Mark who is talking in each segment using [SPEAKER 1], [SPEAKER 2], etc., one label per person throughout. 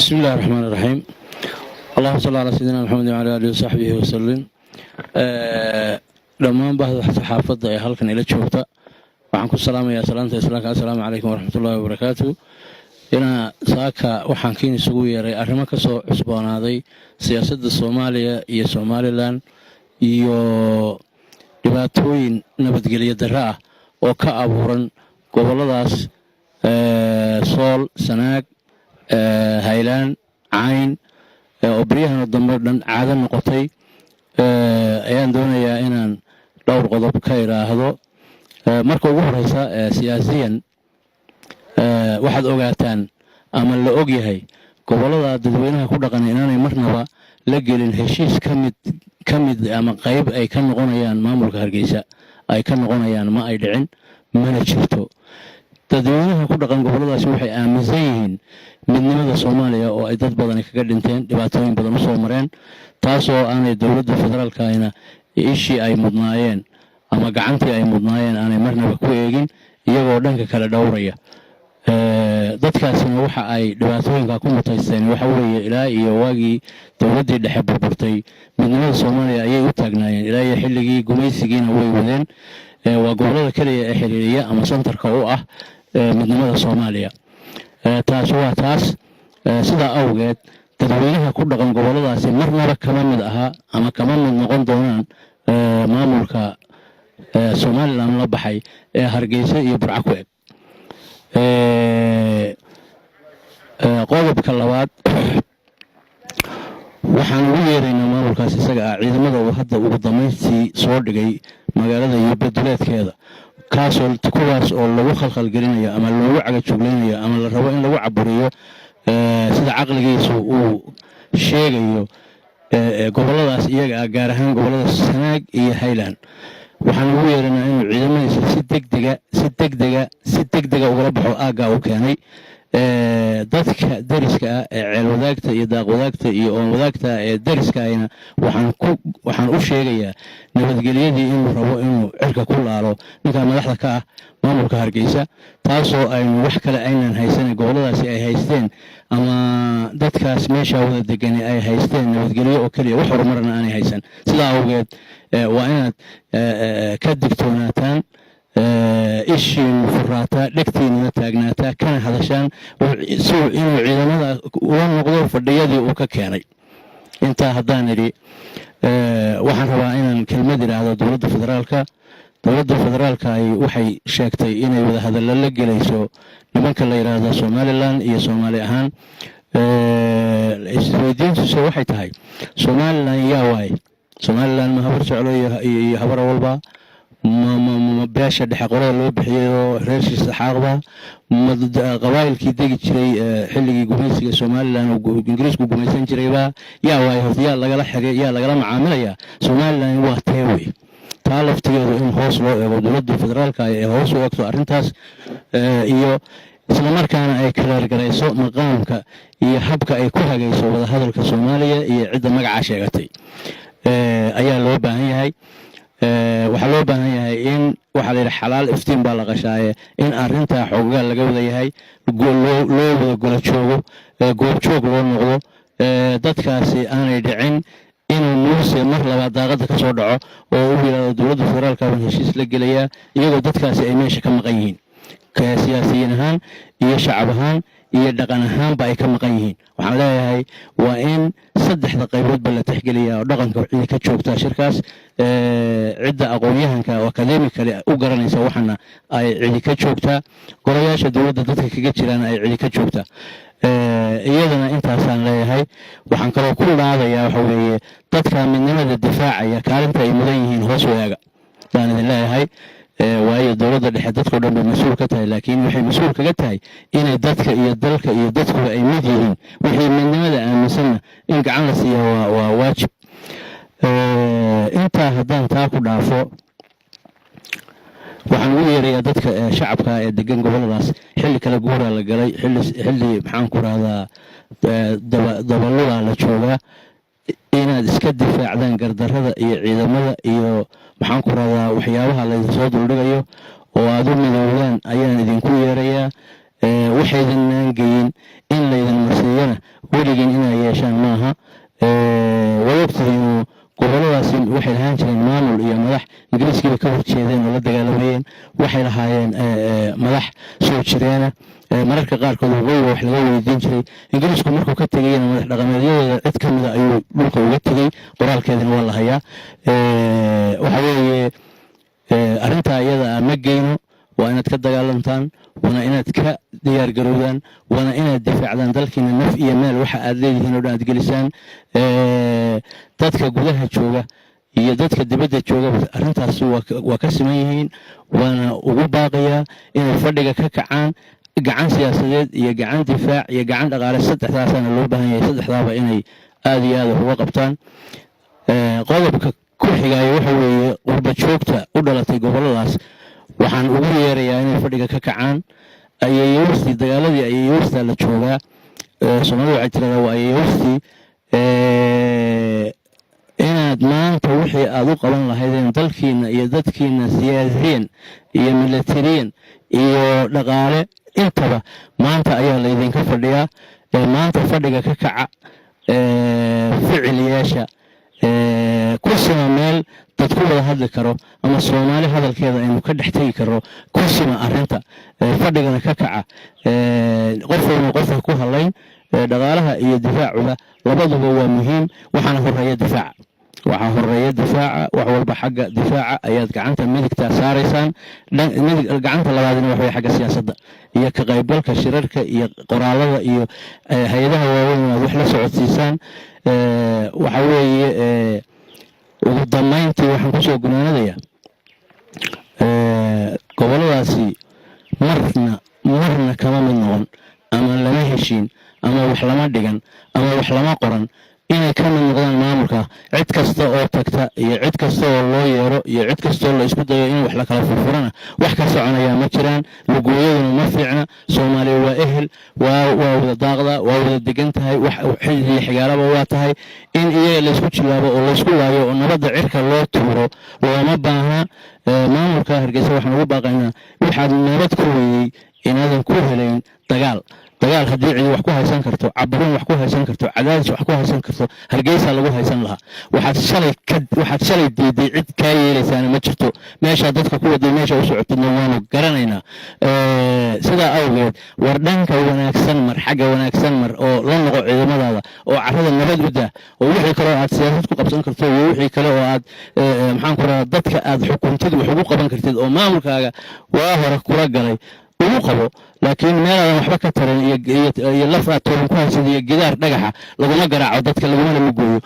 [SPEAKER 1] بسم الله الرحمن الرحيم. اللهم صل على سيدنا محمد وعلى آله وصحبه وسلم. لما بعد حافظ هل كان إلى شوفته وعنكم السلام يا سلامة السلام عليكم ورحمة الله وبركاته. هنا ساكا وحنكين سوية رأي أرمك سو عصبان هذه سياسة الصومالية يا سوماليلان يو dhibaatooyin nabadgelyo darro ah oo ka abuuran goboladaas sool sanaag haylaan cayn oo baryahan dambe dhan caado noqotay ayaan doonayaa inaan dhowr qodob ka iraahdo marka ugu horeysa siyaasiyan waxaad ogaataan ama la og yahay gobolada dadweynaha ku dhaqan inaanay marnaba la gelin heshiis ka mid ama qayb ay ka noqonayaan maamulka Hargeysa ay ka noqonayaan ma ay dhicin mana jirto dadweynaha ku dhaqan goboladaas waxay aaminsan yihiin midnimada Soomaaliya oo ay dad badan kaga dhinteen dhibaatooyin badan u soo mareen taasoo aanay dawladda federaalka ayna ishii ay mudnaayeen ama gacantii ay mudnaayeen aanay marnaba ku eegin iyagoo dhanka kala dhowraya dadkaasina waxa ay dhibaatooyinka ku mutaysteen waxa weeye ilaa iyo waagii dawladdii dhexe burburtay midnimada Soomaaliya ayay u taagnaayeen ilaa iyo xilligii gumaysigiina way wadeen waa gobolada kaliya ee xiriiriya ama santarka u ah midnimada Soomaaliya taas waa taas sida awgeed dadweynaha ku dhaqan goboladaasi marnaba kama mid aha ama kama mid noqon doonaan maamulka Soomaaliland la baxay ee Hargeysa iyo Burco ku eg qodobka labaad waxaan ugu yeeraynaa maamulkaas isaga ah ciidamada uu hadda ugu dambeyntii soo dhigay magaalada iyo beddeleedkeeda kaasoo kuwaas oo lagu khalkhal gelinayo ama lagu cagajuglaynayo ama la rabo in lagu caburiyo sida caqligiisu uu sheegayo goboladaas iyaga ah gaar ahaan gobolada Sanaag iyo Highland waxaan ugu yeeraynaa inuu ciidamadiisa si degdega ugala baxo aagga uu keenay dadka dariska ah ee ceel wadaagta iyo daaq wadaagta iyo oon wadaagta ee dariska ayna waxaan u sheegayaa nabadgelyadii inuu rabo inuu cirka ku laalo ninka madaxda ka ah maamulka Hargeysa taasoo aynu wax kale aynan haysan goboladaasi ay haysteen ama dadkaas meesha wada degan ay haysteen nabadgelyo oo kaliya wax horumarna aanay haysan sidaa awgeed waa inaad ka digtoonaataan ishiin furaataa dhegtiina taagnaataa kana hadashaan inuu ciidamada uga noqdo fadhiyadii uu ka keenay intaa haddaan idhi waxaan rabaa inaan kelmad iraahdo dowladda federaalka ay waxay sheegtay inay wada hadallo la gelayso nimanka la yiraahdo Somaliland iyo Soomaali ahaan isweydiintiisu waxay tahay Somaliland yaa waay Somaliland ma habar jeclo iyo habar walba ma beesha dhexe qorada loo bixiyo reerkiisa xaqba ma qabaylkii degi jiray xilligii gumaysiga Somaliland oo Ingiriisku gumaysan jirayba yaa waay hodiya lagala xigay yaa lagala macaamilaya Somaliland waa teeway taalaftigeedu in hoos loo eego dowladda federaalka ay hoos u eegto arintaas iyo isla markaana ay kala garayso maqaamka iyo habka ay ku hagayso wada hadalka Soomaaliya iyo cidda magaca sheegatay ayaa loo baahan yahay waxaa loo baahan yahay in waxa la yiraahdo xalaal iftiin baa la qashaaye in arinta xoogga laga wada yahay loo wada golo joogo goob joog loo noqdo dadkaasi aanay dhicin inuu muuse mar labaad daaqada ka soo dhaco oo uu yiraahdo dowladda federaalka waa heshiis la gelaya iyagoo dadkaasi ay meesha ka maqan yihiin siyaasiyiin ahaan iyo shacab ahaan iyo dhaqan ahaanba ay ka maqan yihiin waxaan leeyahay waa in saddexda qayboodba la tixgeliyaa oo dhaqanka wixii ka joogta shirkaas cidda aqoon-yahanka oo academic kale u garanaysa waxana ay cidi ka joogtaa golayaasha dowladda dadka kaga jiraan ay cidi ka joogtaa iyadana intaasaan leeyahay waxaan kaloo ku laadayaa waxa weeye dadka midnimada difaacaya kaalinta ay mudan yihiin hoos waaga baan idin leeyahay waayo dowladda dhexe dadkoo dhan bay mas'uul ka tahay laakiin waxay mas'uul kaga tahay inay dadka iyo dalka iyo dadkuba ay mid yihiin wixii midnimada aaminsanna in gacan la siiyo waa waajib intaa haddaan taa ku dhaafo waxaan ugu yeerayaa dadka shacabka ee degan goboladaas xilli kala guuraa la galay xilli maxaan ku rahdaa dabaludaa la joogaa inaad iska difaacdaan gardarrada iyo ciidamada iyo maxaan ku radaa waxyaabaha la soo duldhigayo oo aad u midoowdaan ayaan idinku yeerayaa waxaydan geyin in laydan marsiiyana weli weligeen inay yeeshaan maaha way ogtahay inuu goboladaasi waxay lahaan jireen maamul iyo madax ingiriiskiiba ka horjeedeen oo la dagaalamayeen waxay lahaayeen madax soo jireena mararka qaarkood waqooyiga wax laga weydiin jiray ingiriisku markuu ka tegayna madax dhaqameedyadooda cid ka mida ayuu dhulka uga tegey qoraalkeedana waa la hayaa waxa weeye arrintaa iyada ma geyno waa inaad ka dagaalantaan waana inaad ka diyaar garowdaan waana inaad difaacdaan dalkiina naf iyo meel waxa aad leedihiin oo dhan aad gelisaan dadka gudaha jooga iyo dadka dibadda jooga arrintaasi waa ka siman yihiin waana ugu baaqayaa inay fadhiga ka kacaan gacan siyaasadeed iyo gacan difaac iyo gacan dhaqaale saddexdaasaana loo baahan yahay saddexdaaba inay aada iyo aada wax uga qabtaan qodobka ku xigaayo waxa weeye qurba joogta u dhalatay goboladaas waxaan ugu yeerayaa inay fadhiga ka kacaan ayayowstii dagaaladii ayayowstaa la joogaa soomaalida waxay tiradaa waa ayayowstii inaad maanta wixii aada u qaban lahaydeen dalkiina iyo dadkiina siyaasiyiin iyo milatariyan iyo dhaqaale intaba maanta ayaa laydinka fadhiyaa maanta fadhiga ka kaca ficil yeesha kursima meel dad ku wada hadli karo ama soomaali hadalkeeda aynu ka dhex tegi karo kursima arrinta fadhigana ka kaca qofayna qofka ku hadlayn dhaqaalaha iyo difaacuba labaduba waa muhiim waxaana horeeya difaaca waxaa horeeya difaaca wax walba xagga difaaca ayaad gacanta midigta saaraysaan gacanta labaadina waxway xagga siyaasadda iyo ka qaybgalka shirarka iyo qoraalada iyo hay-adaha waaweyn inaad wax la socodsiisaan waxa weeye ugu dambeyntii waxaan kusoo gunaanadayaa goboladaasi marna kama mid noqon ama lama heshiin ama wax lama dhigan ama wax lama qoran inay ka mid noqdaan maamulka cid kasta oo tagta iyo cid kasta oo loo yeero iyo cid kastoo la isku dayo in wax la kala furfurana wax ka soconayaa ma jiraan lugooyaduna ma fiicna soomaaliya waa ehel waa wada daaqda waa wada degan tahay wax xilli xigaalaba waa tahay in iyaga laysku jilaabo oo laysku laayo oo nabadda cirka loo tuuro looma baahna maamulka hargeysa waxaan ugu baaqaynaa waxaad nabad ku weeyey inaadan ku helayn dagaal haddii cidi wax ku haysan karto caburin wax ku haysan karto cadaadis wax ku haysan karto hargeysa lagu haysan lahaa waxaad shalay diiday cid kaa yeelaysaana ma jirto meeshaa dadka ku waday meesha u socotidna waanu garanaynaa sidaa awgeed war dhanka wanaagsan mar xagga wanaagsan mar oo la noqo ciidamadaada oo carrada nabad u dah oo wixii kale oo aad siyaasad ku qabsan karto iyo wixii kale oo aad maxaan ku radaa dadka aad xukuntid wax ugu qaban kartid oo maamulkaaga waa hore kula galay ugu qabo laakiin meeladan waxba ka taran iyo laf aad tooran ku haysid iyo gidaar dhagaxa laguma garaaco dadka laguma lugooyo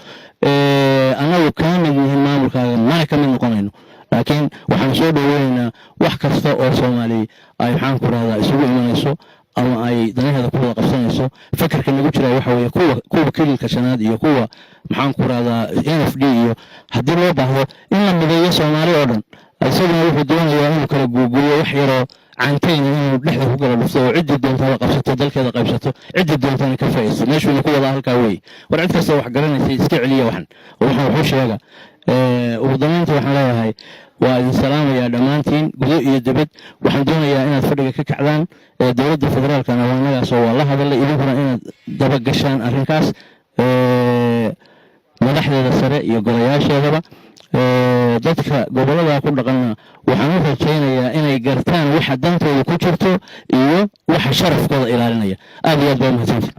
[SPEAKER 1] annagu kama mid yihiin maamulkaaga mana ka mid noqonayno laakiin waxaan soo dhoweynaynaa wax kasta oo soomaaliya ay maxaan ku rahdaa isugu imanayso ama ay danaheeda ku wada qabsanayso fakarka nagu jira waxa weeye kuwa kililka shanaad iyo kuwa maxaan ku rahdaa NFD iyo haddii loo baahdo in la mideeyo soomaali oo dhan isaguna wuxuu doonayaa inuu kala guuguuyo wax yaroo cantayn inuu dhexda ku kala dhufto oo ciddii doontada qabsato dalkeeda qaybsato ciddii doontana ka faa'iidaysto meeshuuna ku wadaa halkaa weeye war cid kasta wax garanaysay iska celiya waxan oo waxaan wuxuu sheega ugu dambeyntii waxaan leeyahay waa idin salaamayaa dhammaantiin gudo iyo dibad waxaan doonayaa inaad fadhiga ka kacdaan dowladda federaalkana waa innagaasoo waa la hadalay idinkuna inaad daba gashaan arrinkaas madaxdeeda sare iyo golayaasheedaba dadka gobolada ku dhaqana waxaan u rajaynayaa inay gartaan waxa dantooda ku jirto iyo waxa sharafkooda ilaalinaya aad iyo aad baa mahadsantihin